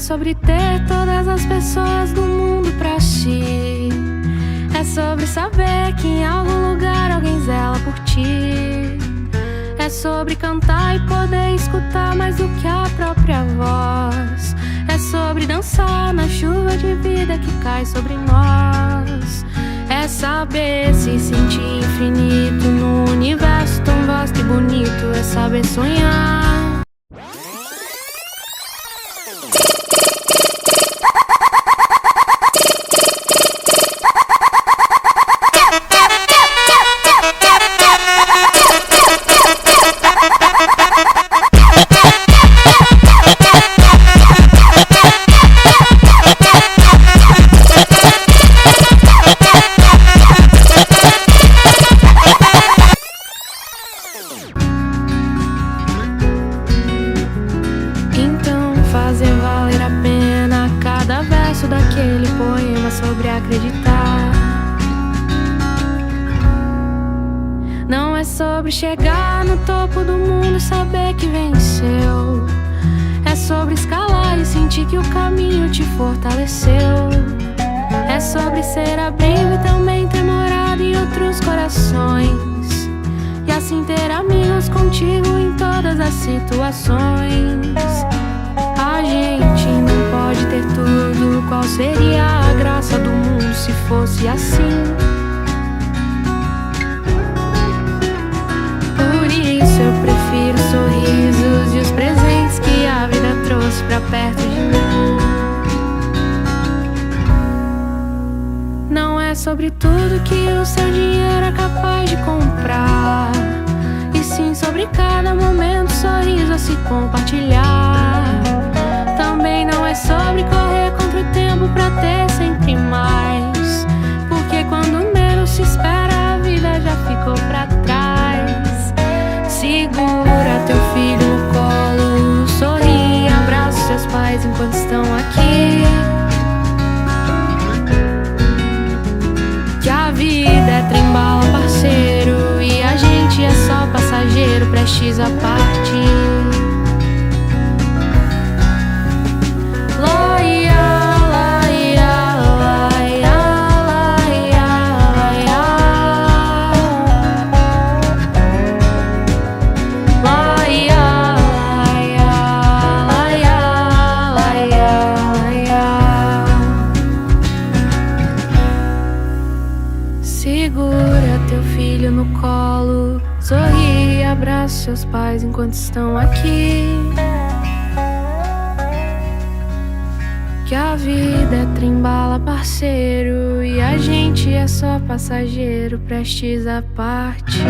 sobre ter todas as pessoas do mundo pra si. É sobre saber que em algum lugar alguém zela por ti. É sobre cantar e poder escutar mais do que a própria voz. É sobre dançar na chuva de vida que cai sobre nós. É saber se sentir infinito no universo tão vasto e bonito. É saber sonhar. Fazer valer a pena cada verso daquele poema sobre acreditar. Não é sobre chegar no topo do mundo e saber que venceu. É sobre escalar e sentir que o caminho te fortaleceu. É sobre ser abrigo e também ter morado em outros corações. E assim ter amigos contigo em todas as situações. A gente não pode ter tudo. Qual seria a graça do mundo se fosse assim? Por isso eu prefiro os sorrisos e os presentes que a vida trouxe pra perto de mim. Não é sobre tudo que o seu dinheiro é capaz de comprar, e sim sobre cada momento, sorriso a se compartilhar. Também não é sobre correr contra o tempo pra ter sempre mais, porque quando menos se espera a vida já ficou pra trás. Segura teu filho no colo, sorri, abraça seus pais enquanto estão aqui. Que a vida é trem-bala, parceiro, e a gente é só passageiro, prestes a partir. Segura teu filho no colo, sorri e abraça seus pais enquanto estão aqui. Que a vida é trem-bala, parceiro, e a gente é só passageiro, prestes a partir.